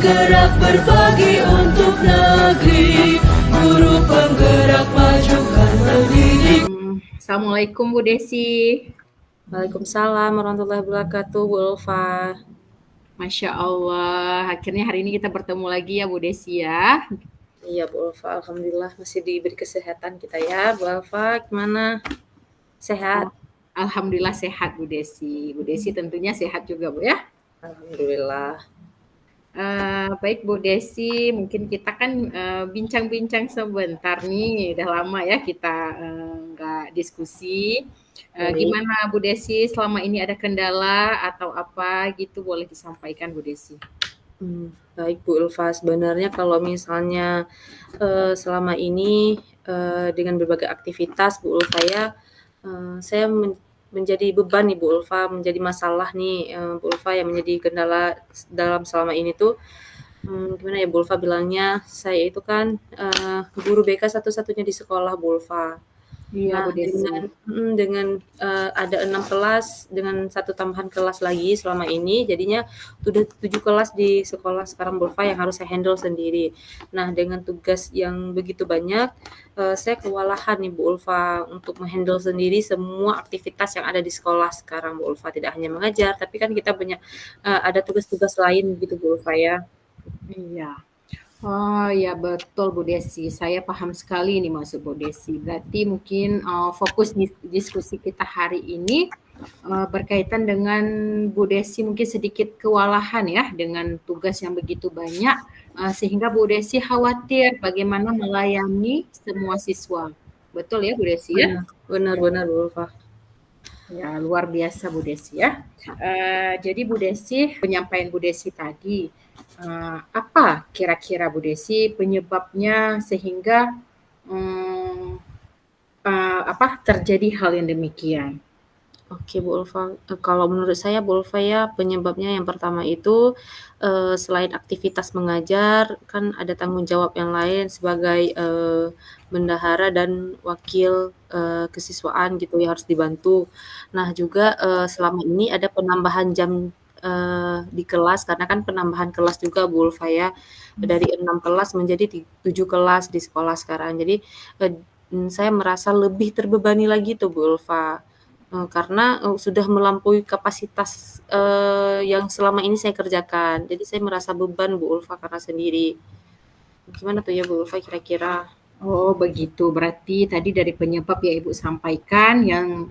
bergerak berbagi untuk negeri, guru penggerak majukan mendidik. Assalamualaikum Bu Desi. Waalaikumsalam warahmatullahi wabarakatuh, Bu Ulfa. Masya Allah, akhirnya hari ini kita bertemu lagi ya Bu Desi ya. Iya Bu Ulfa, alhamdulillah masih diberi kesehatan kita ya. Bu Ulfa, gimana? Sehat? Alhamdulillah sehat Bu Desi. Bu Desi tentunya sehat juga Bu ya. Alhamdulillah. Baik Bu Desi, mungkin kita kan bincang-bincang sebentar nih. Udah lama ya kita nggak diskusi. Gimana Bu Desi, selama ini ada kendala atau apa gitu boleh disampaikan Bu Desi. Baik Bu Ulfa, sebenarnya kalau misalnya selama ini dengan berbagai aktivitas Bu Ulfa ya, saya menjadi beban nih Bu Ulfa, menjadi masalah nih Bu Ulfa yang menjadi kendala dalam selama ini tuh gimana ya Bu Ulfa bilangnya, saya itu kan guru BK satu-satunya di sekolah Bu Ulfa. Iya Nah Bu Desi. dengan ada 6 kelas dengan 1 tambahan kelas lagi selama ini, jadinya udah 7 kelas di sekolah sekarang Bu Ulfa yang harus saya handle sendiri. Nah dengan tugas yang begitu banyak, saya kewalahan nih Bu Ulfa untuk menghandle sendiri semua aktivitas yang ada di sekolah sekarang Bu Ulfa. Tidak hanya mengajar, tapi kan kita banyak ada tugas-tugas lain gitu Bu Ulfa ya. Iya. Oh ya betul Bu Desi, saya paham sekali nih maksud Bu Desi. Berarti mungkin fokus diskusi kita hari ini berkaitan dengan Bu Desi mungkin sedikit kewalahan ya dengan tugas yang begitu banyak sehingga Bu Desi khawatir bagaimana melayani semua siswa. Betul ya Bu Desi ya? Benar Bu Ulfa. Ya, luar biasa Bu Desi ya. Jadi Bu Desi, penyampaian Bu Desi tadi, apa kira-kira Bu Desi penyebabnya sehingga terjadi hal yang demikian? Oke Bu Ulfa, kalau menurut saya Bu Ulfa ya penyebabnya yang pertama itu selain aktivitas mengajar kan ada tanggung jawab yang lain sebagai bendahara dan wakil kesiswaan gitu ya harus dibantu. Nah juga selama ini ada penambahan jam di kelas karena kan penambahan kelas juga Bu Ulfa ya dari 6 kelas menjadi 7 kelas di sekolah sekarang. Jadi saya merasa lebih terbebani lagi tuh Bu Ulfa. Karena sudah melampaui kapasitas yang selama ini saya kerjakan. Jadi saya merasa beban Bu Ulfa karena sendiri. Gimana tuh ya Bu Ulfa kira-kira? Oh begitu, berarti tadi dari penyebab ya Ibu sampaikan yang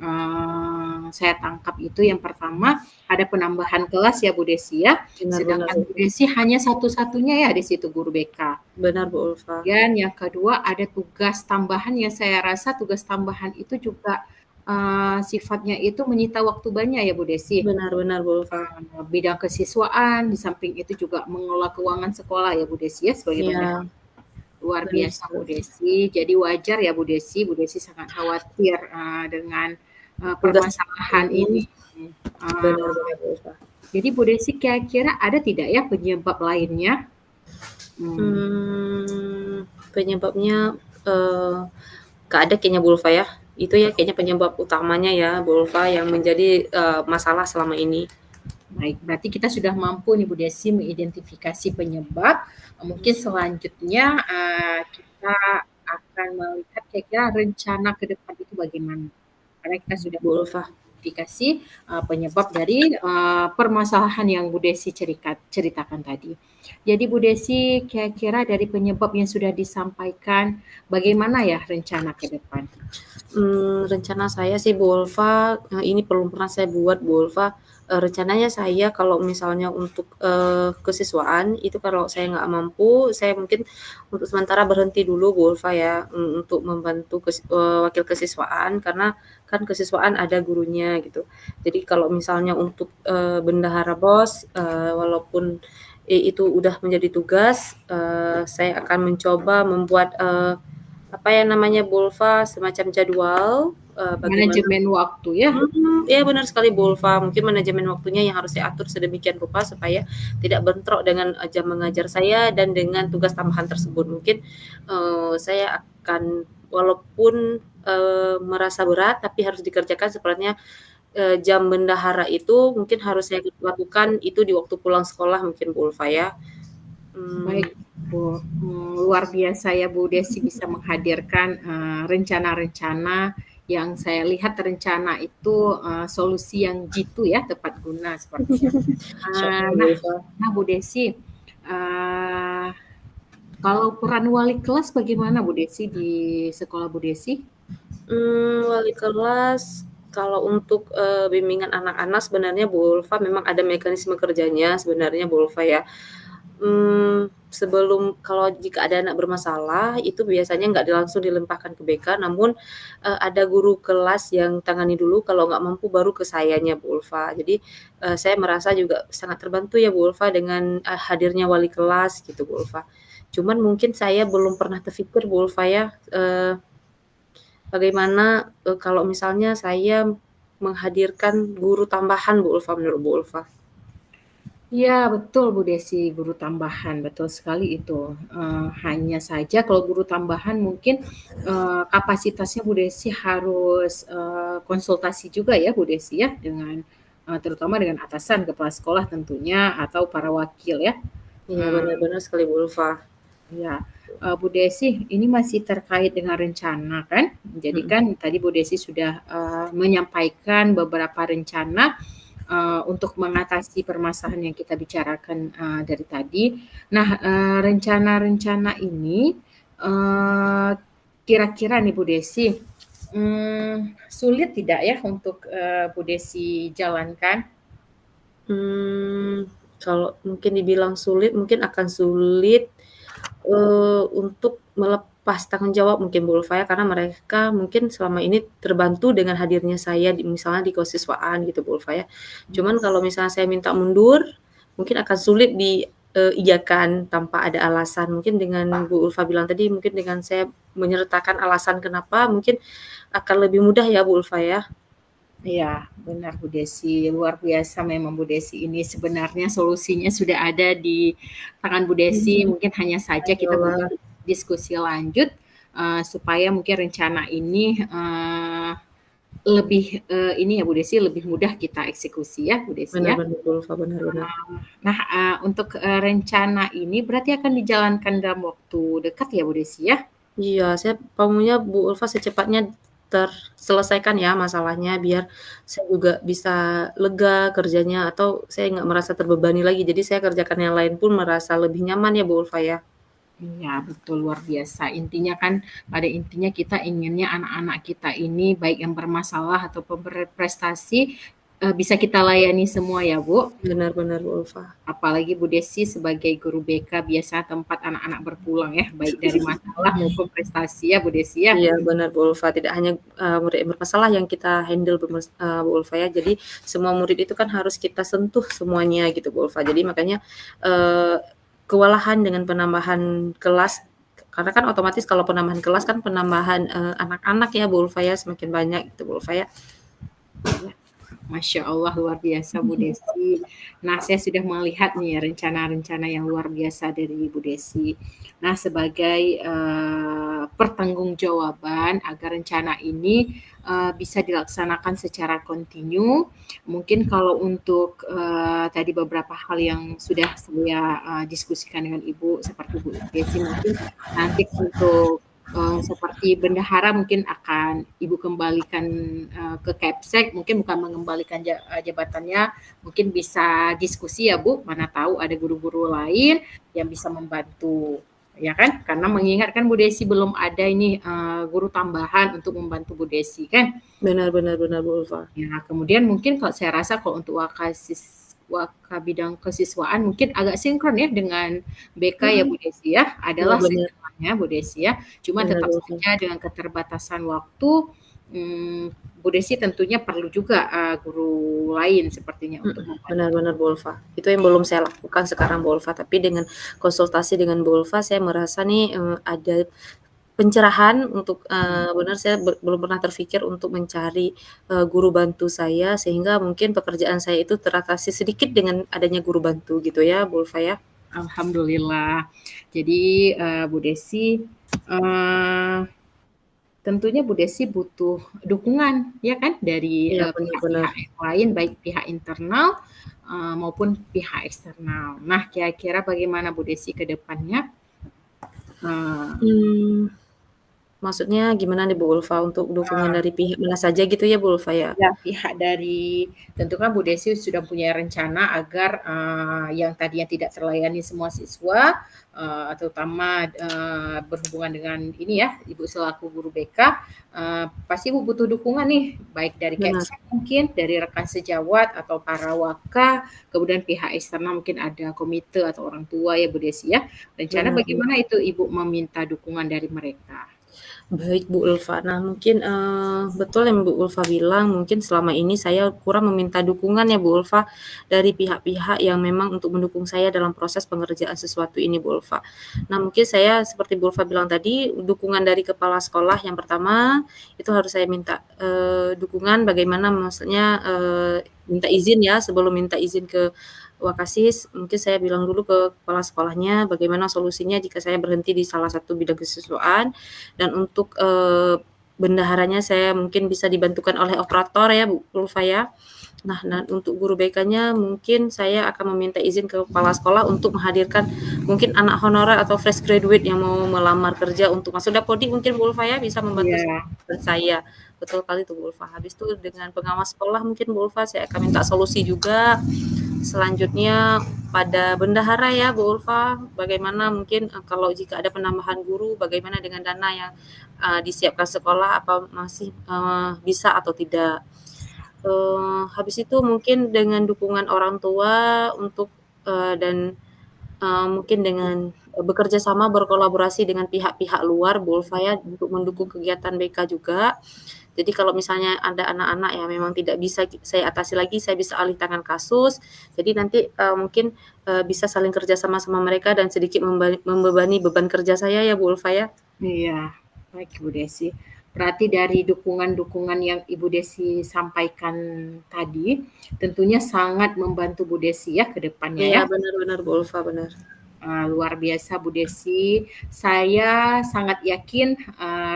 saya tangkap itu yang pertama ada penambahan kelas ya Bu Desi ya. Sedangkan Bu Desi hanya satu-satunya ya di situ guru BK. Benar Bu Ulfa. Dan yang kedua ada tugas tambahan yang saya rasa tugas tambahan itu juga sifatnya itu menyita waktu banyak ya Bu Desi. Benar Bu Ulfa. Bidang kesiswaan, di samping itu juga mengelola keuangan sekolah ya Bu Desi ya sebagai bendahara. Luar biasa Bu Desi. Jadi wajar ya Bu Desi sangat khawatir dengan permasalahan ini. Benar Bu Ulfa. Jadi Bu Desi kira-kira ada tidak ya penyebab lainnya? Penyebabnya gak ada kayaknya Bu Ulfa ya. Itu ya kayaknya penyebab utamanya ya Bu Ulfa yang menjadi masalah selama ini. Baik, berarti kita sudah mampu nih Bu Desi mengidentifikasi penyebab. Mungkin selanjutnya kita akan melihat kira-kira rencana ke depan itu bagaimana. Karena kita sudah Bu Ulfa identifikasi penyebab dari permasalahan yang Bu Desi ceritakan tadi. Jadi Bu Desi kira-kira dari penyebab yang sudah disampaikan, bagaimana ya rencana ke depan? Rencana saya sih Bu Ulfa, ini belum pernah saya buat Bu Ulfa. Rencananya saya kalau misalnya untuk kesiswaan itu kalau saya nggak mampu, saya mungkin untuk sementara berhenti dulu Bu Ulfa ya, untuk membantu wakil kesiswaan karena kan kesiswaan ada gurunya gitu. Jadi kalau misalnya untuk bendahara BOS, walaupun itu udah menjadi tugas, saya akan mencoba membuat apa ya namanya Bu Ulfa, semacam jadwal Manajemen waktu ya? Ya benar sekali Bu Ulfa, mungkin manajemen waktunya yang harus saya atur sedemikian rupa supaya tidak bentrok dengan jam mengajar saya dan dengan tugas tambahan tersebut. Mungkin saya akan walaupun merasa berat tapi harus dikerjakan sepertinya jam bendahara itu mungkin harus saya lakukan itu di waktu pulang sekolah mungkin Bu Ulfa ya. Baik, Mmm, Bu, luar biasa ya Bu Desi bisa menghadirkan, rencana-rencana yang saya lihat rencana itu, solusi yang jitu ya, tepat guna sepertinya. Insyaallah Bu Nah Ulfa. nah Bu Desi, kalau peran wali kelas bagaimana Bu Desi di sekolah Bu Desi? Wali kelas kalau untuk, bimbingan anak-anak sebenarnya Bu Ulfa memang ada mekanisme kerjanya sebenarnya Bu Ulfa ya. Sebelum kalau jika ada anak bermasalah itu biasanya nggak langsung dilimpahkan ke BK namun, ada guru kelas yang tangani dulu kalau nggak mampu baru ke sayanya Bu Ulfa. Jadi, saya merasa juga sangat terbantu ya Bu Ulfa dengan, hadirnya wali kelas gitu Bu Ulfa. Cuman mungkin saya belum pernah terfikir Bu Ulfa ya, bagaimana, kalau misalnya saya menghadirkan guru tambahan Bu Ulfa, menurut Bu Ulfa? Iya betul Bu Desi, guru tambahan, betul sekali itu. Hanya saja kalau guru tambahan mungkin, kapasitasnya Bu Desi harus, konsultasi juga ya Bu Desi ya dengan, terutama dengan atasan, kepala sekolah tentunya atau para wakil ya. Iya, Eee, benar-benar sekali Bu Ulfa. iya, Bu Desi ini masih terkait dengan rencana kan. Jadi Mhm. kan tadi Bu Desi sudah, menyampaikan beberapa rencana untuk mengatasi permasalahan yang kita bicarakan, dari tadi. Nah, rencana-rencana ini, eee, kira-kira nih Bu Desi, sulit tidak ya untuk, Bu Desi jalankan? Mmm, Kalau mungkin dibilang sulit, mungkin akan sulit, untuk melepas tanggung jawab mungkin Bu Ulfa ya, karena mereka mungkin selama ini terbantu dengan hadirnya saya misalnya di kehasiswaan gitu Bu Ulfa ya. Cuman kalau misalnya saya minta mundur, mungkin akan sulit iakan tanpa ada alasan. Mungkin dengan Bu Ulfa bilang tadi, mungkin dengan saya menyertakan alasan kenapa, mungkin akan lebih mudah ya Bu Ulfa ya. Iya, benar Bu Desi, luar biasa memang Bu Desi ini sebenarnya solusinya sudah ada di tangan Bu Desi, mungkin hanya saja kita butuh Masyaallah, diskusi lanjut, supaya mungkin rencana ini, lebih, ini ya Bu Desi, lebih mudah kita eksekusi ya Bu Desi benar ya. benar Bu Ulfa, benar benar. Nah, untuk, rencana ini berarti akan dijalankan dalam waktu dekat ya Bu Desi ya? Iya, saya maunya Bu Ulfa secepatnya terselesaikan ya masalahnya, biar saya juga bisa lega kerjanya atau saya nggak merasa terbebani lagi. Jadi saya kerjakan yang lain pun merasa lebih nyaman ya Bu Ulfa ya. Iya, betul luar biasa. Intinya kan pada intinya kita inginnya anak-anak kita ini baik yang bermasalah ataupun berprestasi, bisa kita layani semua ya, Bu. Benar benar Bu Ulfa. Apalagi Bu Desi sebagai guru BK biasa tempat anak-anak berpulang ya, baik dari masalah maupun prestasi ya Bu Desi ya. Iya benar Bu Ulfa, tidak hanya, murid yang bermasalah yang kita handle Bu Ulfa ya. Jadi semua murid itu kan harus kita sentuh semuanya gitu Bu Ulfa. Jadi makanya, eee, kewalahan dengan penambahan kelas karena kan otomatis kalau penambahan kelas kan penambahan, anak-anak ya Bu Ulfa ya, semakin banyak gitu Bu Ulfa ya. Masya Allah luar biasa Bu Desi. Nah, saya sudah melihat nih rencana-rencana yang luar biasa dari Bu Desi. Nah, sebagai pertanggungjawaban agar rencana ini bisa dilaksanakan secara kontinu, mungkin kalau untuk tadi beberapa hal yang sudah saya diskusikan dengan Ibu seperti Bu Desi mungkin nanti untuk seperti bendahara mungkin akan Ibu kembalikan, ke Kepsek, mungkin bukan mengembalikan jabatannya, mungkin bisa diskusi ya Bu, mana tahu ada guru-guru lain yang bisa membantu, ya kan? Karena mengingat kan Bu Desi belum ada ini, guru tambahan untuk membantu Bu Desi kan. Benar benar benar Bu Ulfa. Ya, kemudian mungkin kalau saya rasa kalau untuk Waka bidang kesiswaan mungkin agak sinkron ya dengan BK ya Mhm, Bu Desi ya, iya adalah benar segalanya Bu Desi ya. Cuma benar tetap Bu Ulfa. saja dengan keterbatasan waktu, mmm, Bu Desi tentunya perlu juga, guru lain sepertinya untuk Mhm, benar membantu. benar Bu Ulfa. Itu yang belum saya lakukan sekarang Bu Ulfa, tapi dengan konsultasi dengan Bu Ulfa saya merasa nih, ada pencerahan untuk, benar saya belum pernah terfikir untuk mencari, guru bantu saya, sehingga mungkin pekerjaan saya itu teratasi sedikit dengan adanya guru bantu gitu ya, Bu Ulfa ya. Alhamdulillah. Jadi, Bu Desi, eee tentunya Bu Desi butuh dukungan, ya kan, dari, Iya, benar-benar. pihak-pihak yang lain, baik pihak internal, maupun pihak eksternal. Nah, kira-kira bagaimana Bu Desi ke depannya? Mmm, Maksudnya gimana nih Bu Ulfa, untuk dukungan Eee dari pihak mana saja gitu ya Bu Ulfa ya? Ya, pihak dari tentu kan Bu Desi sudah punya rencana agar, yang tadinya tidak terlayani semua siswa, terutama, berhubungan dengan ini ya, Ibu selaku guru BK, pasti Ibu butuh dukungan nih, baik dari Benar. Kepsek mungkin, dari rekan sejawat atau para waka, kemudian pihak eksternal mungkin ada komite atau orang tua ya Bu Desi ya. Rencana Benar, benar. bagaimana itu Ibu meminta dukungan dari mereka? Baik Bu Ulfa. Nah mungkin, betul yang Bu Ulfa bilang, mungkin selama ini saya kurang meminta dukungan ya Bu Ulfa, dari pihak-pihak yang memang untuk mendukung saya dalam proses pengerjaan sesuatu ini Bu Ulfa. Nah mungkin saya seperti Bu Ulfa bilang tadi, dukungan dari kepala sekolah yang pertama, itu harus saya minta, dukungan bagaimana maksudnya, minta izin ya, sebelum minta izin ke Wakasis, mungkin saya bilang dulu ke kepala sekolahnya bagaimana solusinya jika saya berhenti di salah satu bidang kesiswaan, dan untuk, bendaharanya saya mungkin bisa dibantukan oleh operator ya Bu Ulfa ya. Nah, dan untuk guru BK-nya mungkin saya akan meminta izin ke kepala sekolah untuk menghadirkan mungkin anak honorer atau fresh graduate yang mau melamar kerja untuk masuk Dapodi, mungkin Bu Ulfa ya bisa membantu Iya, saya. Betul kali tuh Bu Ulfa. Habis itu dengan pengawas sekolah mungkin Bu Ulfa saya akan minta solusi juga. Selanjutnya pada bendahara ya Bu Ulfa, bagaimana mungkin, kalau jika ada penambahan guru, bagaimana dengan dana yang, disiapkan sekolah, apa masih, bisa atau tidak. Habis itu mungkin dengan dukungan orang tua untuk, dan, mungkin dengan, bekerja sama berkolaborasi dengan pihak-pihak luar Bu Ulfa ya, untuk mendukung kegiatan BK juga. Jadi kalau misalnya ada anak-anak yang memang tidak bisa saya atasi lagi, saya bisa alih tangan kasus. Jadi nanti, mungkin, bisa saling kerja sama sama mereka dan sedikit membebani beban kerja saya ya Bu Ulfa ya. iya. Baik Bu Desi. Berarti dari dukungan-dukungan yang Ibu Desi sampaikan tadi, tentunya sangat membantu Bu Desi ya ke depannya Iya, ya. benar-benar Bu Ulfa, benar. Luar biasa Bu Desi. Saya sangat yakin,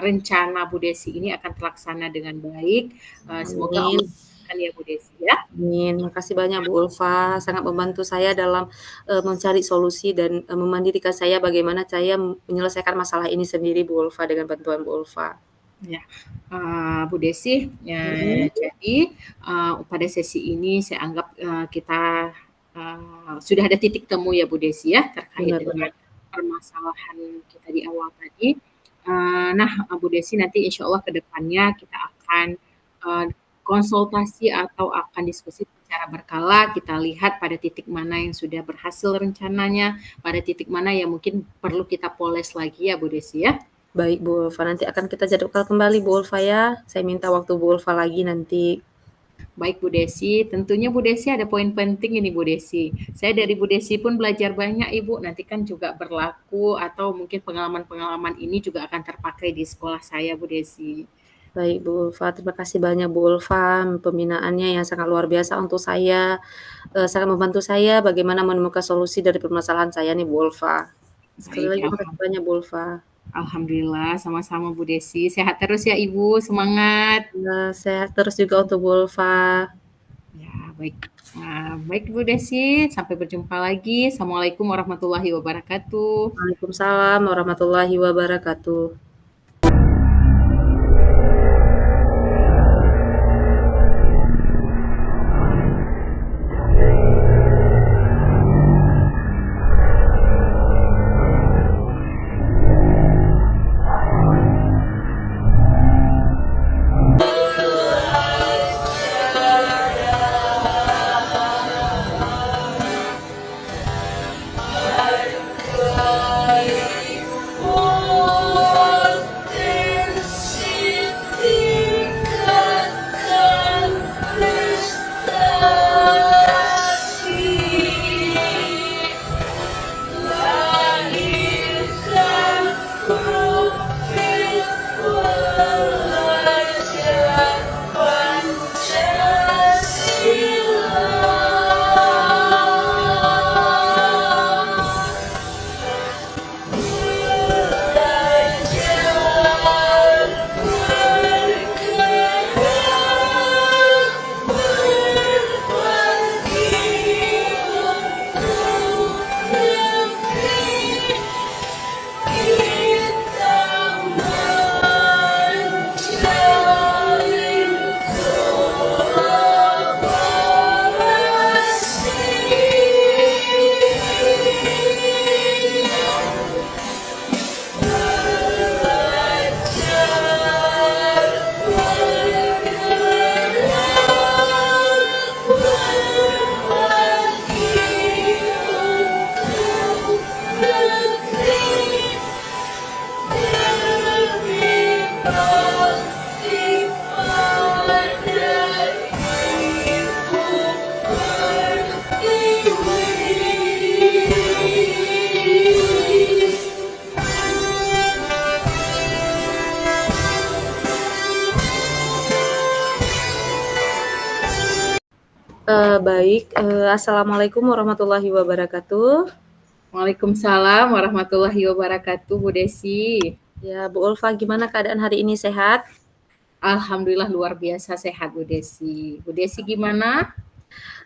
rencana Bu Desi ini akan terlaksana dengan baik. Semoga Allah Amin, mudahkan ya Bu Desi ya. amin. Makasih banyak Bu Ulfa, sangat membantu saya dalam, mencari solusi dan, memandirikan saya bagaimana saya menyelesaikan masalah ini sendiri Bu Ulfa, dengan bantuan Bu Ulfa. Ya, Bu Desi, Mhm, jadi, pada sesi ini saya anggap, kita, sudah ada titik temu ya Bu Desi ya, terkait benar, dengan benar. permasalahan kita di awal tadi. Nah, Bu Desi nanti insya Allah ke depannya kita akan, eee, konsultasi atau akan diskusi secara berkala, kita lihat pada titik mana yang sudah berhasil rencananya, pada titik mana yang mungkin perlu kita poles lagi ya Bu Desi ya. Baik Bu Ulfa, nanti akan kita jadwalkan kembali Bu Ulfa ya. Saya minta waktu Bu Ulfa lagi nanti. Baik Bu Desi, tentunya Bu Desi ada poin penting ini Bu Desi. Saya dari Bu Desi pun belajar banyak Ibu, nanti kan juga berlaku atau mungkin pengalaman-pengalaman ini juga akan terpakai di sekolah saya Bu Desi. Baik Bu Ulfa, terima kasih banyak Bu Ulfa, pembinaannya yang sangat luar biasa untuk saya, sangat membantu saya bagaimana menemukan solusi dari permasalahan saya nih Bu Ulfa. Sekali Baik, lagi makasih banyak Bu Ulfa. alhamdulillah sama-sama Bu Desi. Sehat terus ya Ibu, semangat. Sehat terus juga untuk Bu Ulfa. Ya, baik. Baik Bu Desi, sampai berjumpa lagi. Assalamualaikum warahmatullahi wabarakatuh. Waalaikumsalam warahmatullahi wabarakatuh. Baik, assalamualaikum warahmatullahi wabarakatuh. Waalaikumsalam warahmatullahi wabarakatuh, Bu Desi. Ya, Bu Ulfa, gimana keadaan hari ini, sehat? Alhamdulillah luar biasa sehat, Bu Desi. Bu Desi gimana?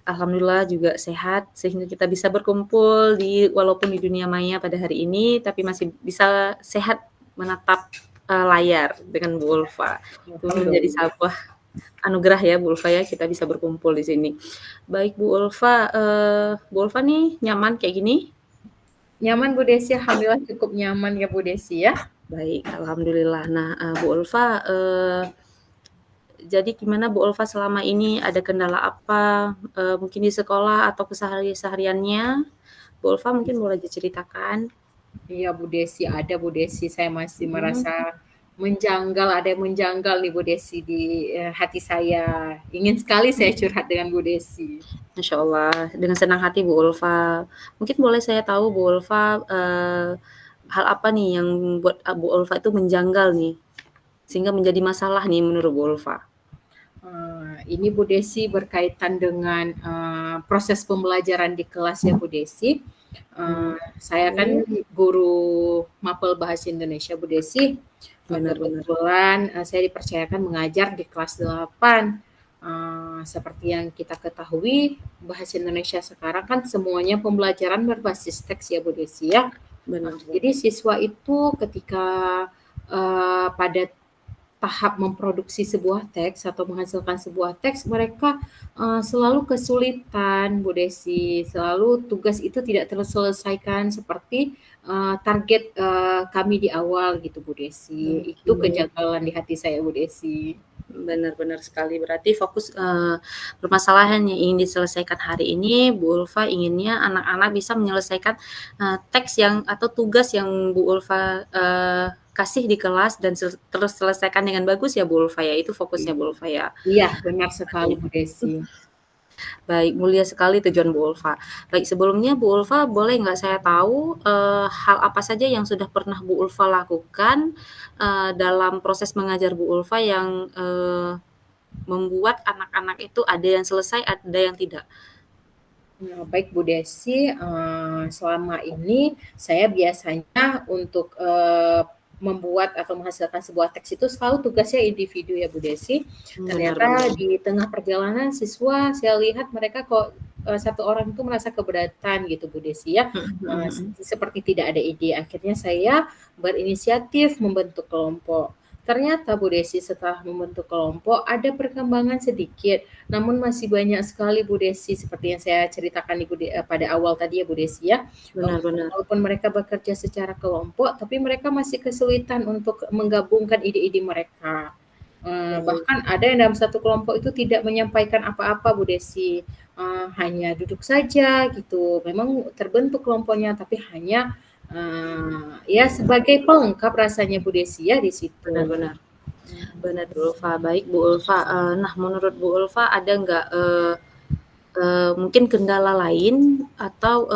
Alhamdulillah juga sehat, sehingga kita bisa berkumpul walaupun di dunia maya pada hari ini, tapi masih bisa sehat menatap layar dengan Bu Ulfa. Itu menjadi Alhamdulillah. sebuah anugerah ya, Bu Ulfa ya, kita bisa berkumpul di sini. Baik, Bu Ulfa, nih nyaman kayak gini? Nyaman, Bu Desi. Alhamdulillah cukup nyaman ya, Bu Desi ya. Baik, alhamdulillah. Nah, Bu Ulfa, jadi gimana Bu Ulfa selama ini, ada kendala apa, mungkin di sekolah atau kesehariannya? Bu Ulfa mungkin boleh diceritakan? Iya, Bu Desi, ada Bu Desi. Saya masih Mhm. merasa menjanggal, ada yang menjanggal nih Bu Desi di hati saya. Ingin sekali saya curhat dengan Bu Desi. Masya Allah, dengan senang hati Bu Ulfa. Mungkin boleh saya tahu Bu Ulfa, hal apa nih yang membuat Bu Ulfa itu menjanggal nih, sehingga menjadi masalah nih menurut Bu Ulfa? Ini Bu Desi berkaitan dengan proses pembelajaran di kelas ya Bu Desi. Saya kan Oke. guru mapel bahasa Indonesia Bu Desi. Benar-benar. Kebetulan saya dipercayakan mengajar di kelas 8. Seperti yang kita ketahui, bahasa Indonesia sekarang kan semuanya pembelajaran berbasis teks ya Bu Desi ya. Benar. Jadi siswa itu ketika pada tahap memproduksi sebuah teks atau menghasilkan sebuah teks, mereka selalu kesulitan Bu Desi, selalu tugas itu tidak terselesaikan seperti target kami di awal gitu Bu Desi. Itu Oke. kejanggalan di hati saya Bu Desi. Benar-benar sekali. Berarti fokus, permasalahan yang ingin diselesaikan hari ini, Bu Ulfa inginnya anak-anak bisa menyelesaikan, teks atau tugas yang Bu Ulfa, kasih di kelas dan terselesaikan dengan bagus ya Bu Ulfa ya, itu fokusnya Bu Ulfa ya? Iya, benar sekali Baik. Bu Desi. Baik, mulia sekali tujuan Bu Ulfa. Baik, sebelumnya Bu Ulfa boleh nggak saya tahu, hal apa saja yang sudah pernah Bu Ulfa lakukan, dalam proses mengajar Bu Ulfa yang, membuat anak-anak itu ada yang selesai, ada yang tidak? Baik Bu Desi, selama ini saya biasanya untuk membuat atau menghasilkan sebuah teks itu selalu tugasnya individu ya Bu Desi. Benar-benar. Ternyata di tengah perjalanan siswa saya lihat mereka kok satu orang itu merasa keberatan gitu Bu Desi ya, Mhm mhm mhm. seperti tidak ada ide. Akhirnya saya berinisiatif membentuk kelompok. Ternyata Bu Desi setelah membentuk kelompok ada perkembangan sedikit, namun masih banyak sekali Bu Desi seperti yang saya ceritakan pada awal tadi ya Bu Desi ya, Benar-benar. walaupun mereka bekerja secara kelompok, tapi mereka masih kesulitan untuk menggabungkan ide-ide mereka. Baik. Bahkan ada yang dalam satu kelompok itu tidak menyampaikan apa-apa Bu Desi, hanya duduk saja gitu. Memang terbentuk kelompoknya, tapi hanya ya sebagai pelengkap rasanya Bu Desi ya di situ. Benar-benar. Benar Bu Ulfa. Baik Bu Ulfa, nah menurut Bu Ulfa ada nggak, mungkin kendala lain atau,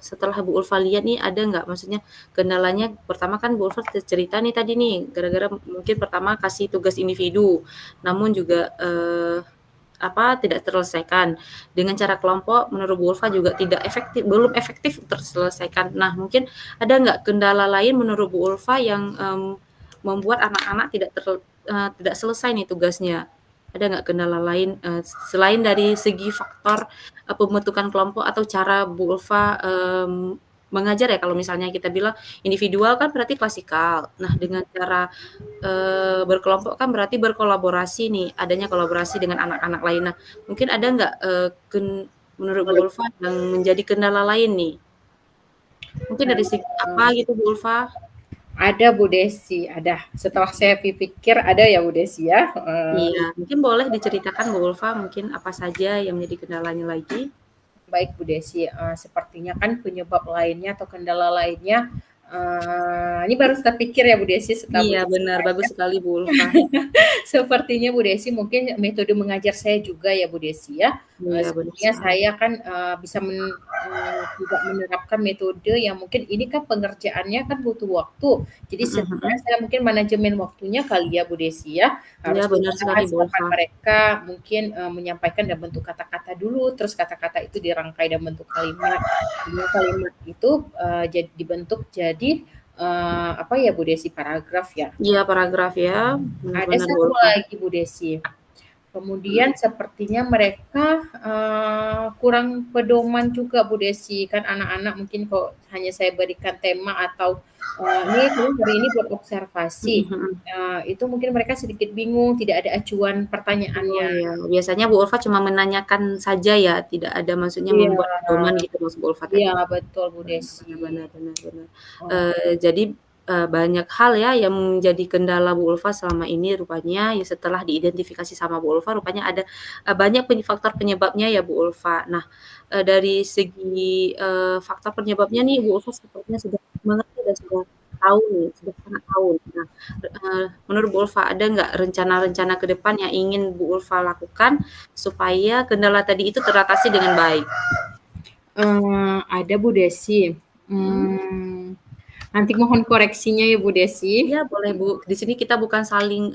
setelah Bu Ulfa lihat nih ada nggak, maksudnya kendalanya pertama kan Bu Ulfa cerita nih tadi nih, gara-gara mungkin pertama kasih tugas individu, namun juga, tidak terselesaikan. Dengan cara kelompok menurut Bu Ulfa juga belum efektif terselesaikan. Nah mungkin ada nggak kendala lain menurut Bu Ulfa yang, membuat anak-anak tidak selesai nih tugasnya? Ada nggak kendala lain, selain dari segi faktor, pembentukan kelompok atau cara Bu Ulfa, mengajar ya, kalau misalnya kita bilang individual kan berarti klasikal. Nah dengan cara, berkelompok kan berarti berkolaborasi nih, adanya kolaborasi dengan anak-anak lain. Nah mungkin ada nggak, menurut Bu Ulfa yang menjadi kendala lain nih? Mungkin Nah, dari segi apa gitu Bu Ulfa? ada Bu Desi, ada. Setelah saya pikir ada ya Bu Desi ya. Iya, mungkin boleh diceritakan Bu Ulfa mungkin apa saja yang menjadi kendalanya lagi? Baik Bu Desi, sepertinya kan penyebab lainnya atau kendala lainnya, ini baru terpikir ya Bu Desi setelah Bu Iya Desi benar, bagus tanya. sekali Bu Ulfa. Sepertinya Bu Desi mungkin metode mengajar saya juga ya Bu Desi ya. Iya, benar Sepertinya sekali. saya kan, bisa tidak menerapkan metode yang mungkin ini kan pengerjaannya kan butuh waktu. Jadi Mhm sebenarnya mhm. saya mungkin manajemen waktunya kali ya Bu Desi ya, Iya, harus benar sekali, dibahas Bu kapan Ulfa. mereka mungkin, menyampaikan dalam bentuk kata-kata dulu, terus kata-kata itu dirangkai dalam bentuk kalimat. Kemudian kalimat itu, dibentuk jadi, apa ya Bu Desi, paragraf ya. Iya, paragraf ya, Ada benar-benar Bu satu Ulfa. lagi Bu Desi. Mhm. Kemudian sepertinya mereka, kurang pedoman juga Bu Desi, kan anak-anak mungkin kalau hanya saya berikan tema atau, "Nih kamu hari ini buat observasi," Mhm mhm. itu mungkin mereka sedikit bingung, tidak ada acuan Oh pertanyaannya. iya, biasanya Bu Ulfa cuma menanyakan saja ya, tidak ada maksudnya Iya, membuat pedoman gitu maksud Bu Ulfa iya tadi? betul Bu Desi. Benar benar benar benar. Oh, Jadi, banyak hal ya yang menjadi kendala Bu Ulfa selama ini rupanya ya setelah diidentifikasi sama Bu Ulfa rupanya ada, banyak faktor penyebabnya ya Bu Ulfa. Nah, dari segi, faktor penyebabnya nih Bu Ulfa sepertinya sudah mengerti dan sudah tahu nih, sudah sangat tahu. Nah, menurut Bu Ulfa ada nggak rencana-rencana ke depan yang ingin Bu Ulfa lakukan supaya kendala tadi itu teratasi dengan baik? ada Bu Desi, Mhm. nanti mohon koreksinya ya Bu Desi. Iya boleh Bu, di sini kita bukan saling,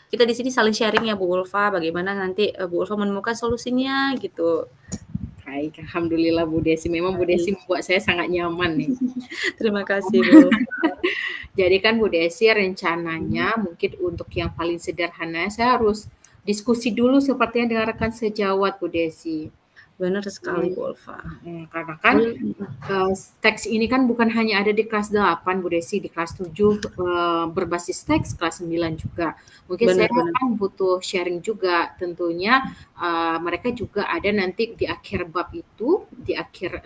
kita di sini saling sharing ya Bu Ulfa, bagaimana nanti, Bu Ulfa menemukan solusinya gitu. Baik, alhamdulillah Bu Desi, memang Bu Desi Baik, membuat saya sangat nyaman nih. terima kasih Bu Ulfa. Jadi kan Bu Desi rencananya Mhm, mungkin untuk yang paling sederhana saya harus diskusi dulu sepertinya dengan rekan sejawat Bu Desi. bener sekali Mmm, Bu Ulfa. karena kan, Mhm, teks ini kan bukan hanya ada di kelas 8 Bu Desi, di kelas 7 berbasis teks, kelas 9 juga. Mungkin saya bener bener. kan butuh sharing juga, tentunya, mereka juga ada nanti di akhir bab itu, di akhir,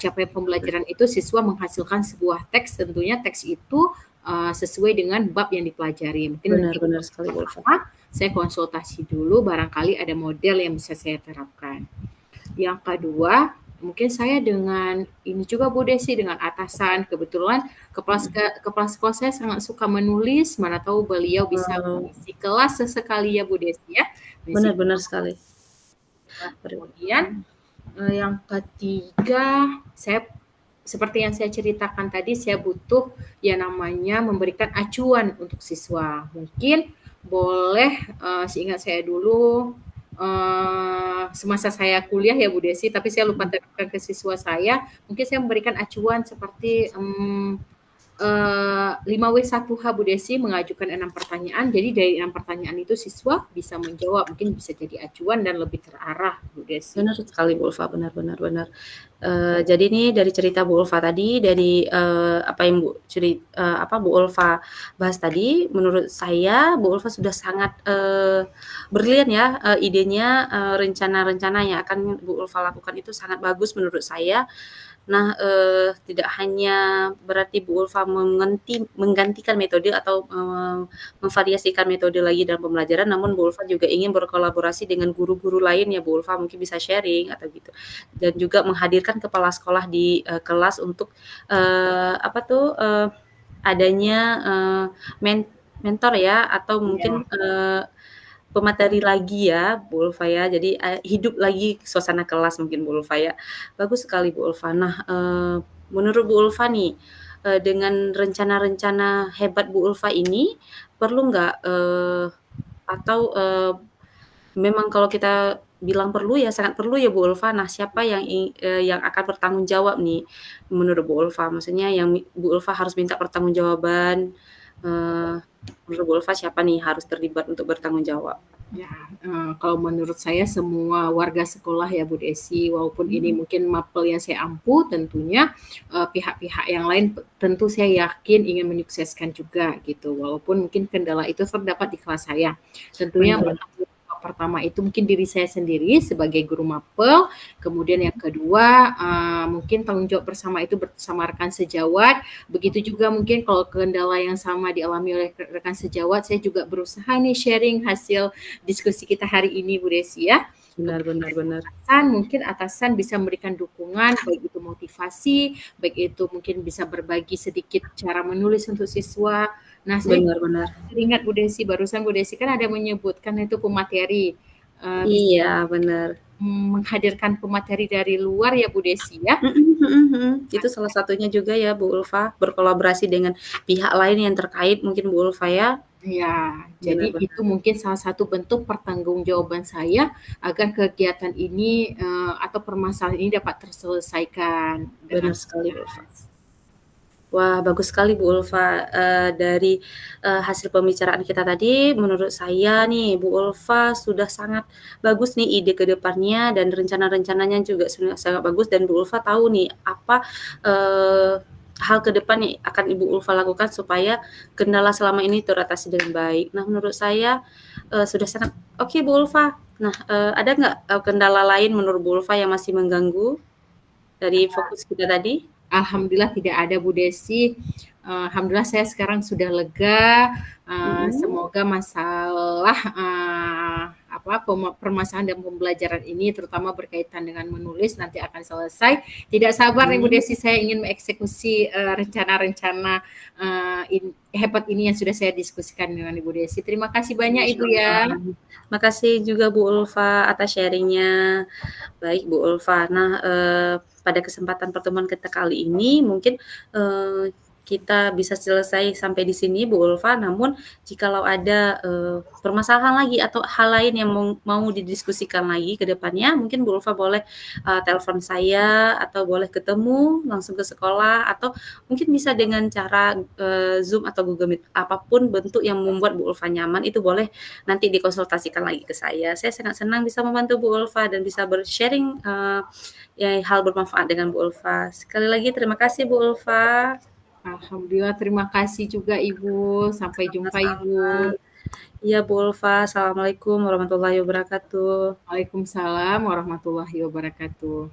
capaian pembelajaran itu siswa menghasilkan sebuah teks, tentunya teks itu, sesuai dengan bab yang dipelajari. Mungkin Benar nanti di benar bab sekali Bu Ulfa. pertama saya konsultasi dulu barangkali ada model yang bisa saya terapkan. Yang kedua, mungkin saya dengan ini juga Bu Desi, dengan atasan, kebetulan Mhm. kepala sekolah saya sangat suka menulis, mana tahu beliau bisa Oh, mengisi kelas sesekali ya Bu Desi ya, mengisi benar benar kelas. sekali. Nah, Ber kemudian, yang ketiga, saya seperti yang saya ceritakan tadi, saya butuh yang namanya memberikan acuan untuk siswa. Mungkin boleh, seingat saya dulu, semasa saya kuliah ya Bu Desi, tapi saya lupa mhm. terapkan ke siswa saya, mungkin saya memberikan acuan seperti, 5W1H Bu Desi mengajukan 6 pertanyaan, jadi dari 6 pertanyaan itu siswa bisa menjawab, mungkin bisa jadi acuan dan lebih terarah Bu Desi. Benar sekali Bu Ulfa, benar benar benar. Jadi nih dari cerita Bu Ulfa tadi, dari, apa yang Bu Ulfa bahas tadi, menurut saya Bu Ulfa sudah sangat, brilian ya, idenya, rencana-rencana yang akan Bu Ulfa lakukan itu sangat bagus menurut saya. Nah, tidak hanya berarti Bu Ulfa menggantikan metode atau, memvariasikan metode lagi dalam pembelajaran, namun Bu Ulfa juga ingin berkolaborasi dengan guru-guru lain ya Bu Ulfa, mungkin bisa sharing atau gitu. Dan juga menghadirkan kepala sekolah di, kelas untuk, apa tuh, adanya, mentor ya atau mungkin, Iya. pemateri lagi ya, Bu Ulfa ya. Jadi, hidup lagi suasana kelas mungkin Bu Ulfa ya. Bagus sekali Bu Ulfa. Nah, menurut Bu Ulfa nih, dengan rencana-rencana hebat Bu Ulfa ini, perlu nggak, atau, memang kalau kita bilang perlu ya sangat perlu ya Bu Ulfa. Nah, siapa yang akan bertanggung jawab nih menurut Bu Ulfa? Maksudnya yang Bu Ulfa harus minta pertanggungjawaban, eee, menurut Bu Ulfa siapa nih harus terlibat untuk bertanggung jawab? Ya, kalau menurut saya semua warga sekolah ya Bu Desi, walaupun ini mungkin mapel yang saya ampu tentunya, pihak-pihak yang lain tentu saya yakin ingin menyukseskan juga gitu, walaupun mungkin kendala itu terdapat di kelas saya. Tentunya Benar benar. pertama itu mungkin diri saya sendiri sebagai guru mapel, kemudian yang kedua, mungkin tanggung jawab bersama itu bersama rekan sejawat, begitu juga mungkin kalau kendala yang sama dialami oleh rekan sejawat, saya juga berusaha nih sharing hasil diskusi kita hari ini Bu Desi ya. Benar benar Kemudian benar. mungkin atasan bisa memberikan dukungan, baik itu motivasi, baik itu mungkin bisa berbagi sedikit cara menulis untuk siswa. Nah, saya Benar benar. teringat Bu Desi, barusan Bu Desi kan ada menyebutkan itu pemateri. bisa Iya, bener. menghadirkan pemateri dari luar ya Bu Desi ya. Mhm mhm mhm. Itu salah satunya juga ya Bu Ulfa, berkolaborasi dengan pihak lain yang terkait mungkin Bu Ulfa ya. Ya, Bener jadi itu bener. mungkin salah satu bentuk pertanggungjawaban saya agar kegiatan ini, atau permasalahan ini dapat terselesaikan dengan Bener sekali Bu Ulfa. tuntas. Wah, bagus sekali Bu Ulfa, dari, hasil pembicaraan kita tadi, menurut saya nih Bu Ulfa sudah sangat bagus nih ide ke depannya dan rencana-rencananya juga sudah sangat bagus dan Bu Ulfa tahu nih apa, eee, hal ke depan yang akan Ibu Ulfa lakukan supaya kendala selama ini teratasi dengan baik. Nah, menurut saya, sudah sangat oke Bu Ulfa. Nah, ada nggak, kendala lain menurut Bu Ulfa yang masih mengganggu dari fokus kita tadi? Alhamdulillah tidak ada Bu Desi, alhamdulillah saya sekarang sudah lega, Mhm, semoga masalah, apa, permasalahan dan pembelajaran ini terutama berkaitan dengan menulis nanti akan selesai. Tidak sabar nih Bu amin. Desi, saya ingin mengeksekusi, rencana-rencana, hebat ini yang sudah saya diskusikan dengan Ibu Desi. Terima kasih banyak Masya Ibu Allah. ya. Makasih juga Bu Ulfa atas sharing-nya. Baik Bu Ulfa. Nah, pada kesempatan pertemuan kita kali ini mungkin, kita bisa selesai sampai di sini Bu Ulfa, namun jikalau ada, permasalahan lagi atau hal lain yang mau didiskusikan lagi ke depannya, mungkin Bu Ulfa boleh, telepon saya atau boleh ketemu langsung ke sekolah atau mungkin bisa dengan cara, Zoom atau Google Meet. Apapun bentuk yang membuat Bu Ulfa nyaman itu boleh nanti dikonsultasikan lagi ke saya. Saya sangat senang bisa membantu Bu Ulfa dan bisa bersharing ya hal bermanfaat dengan Bu Ulfa. Sekali lagi terima kasih Bu Ulfa. Alhamdulillah terima kasih juga Ibu, sampai jumpa Sama-sama. Ibu. Iya Bu Ulfa, Assalamualaikum warahmatullahi wabarakatuh. Waalaikumsalam warahmatullahi wabarakatuh.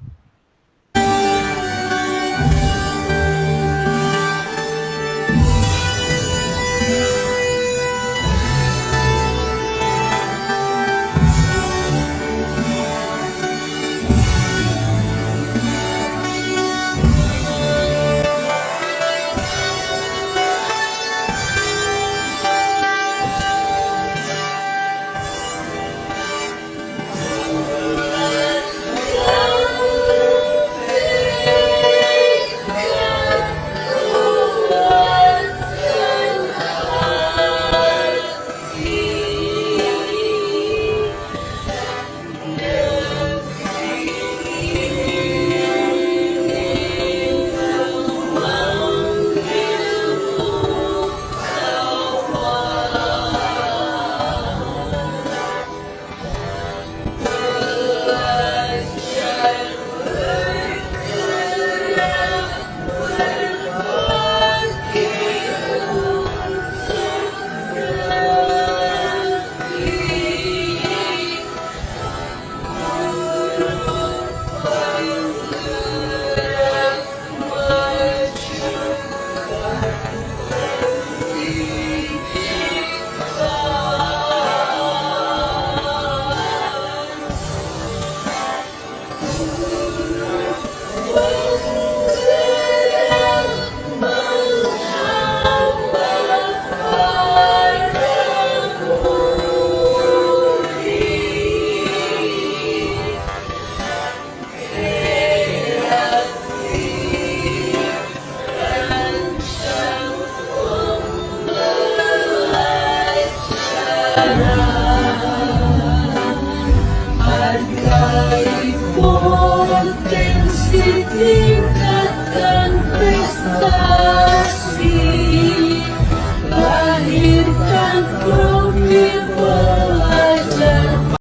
Hargai potensi tingkatkan prestasi.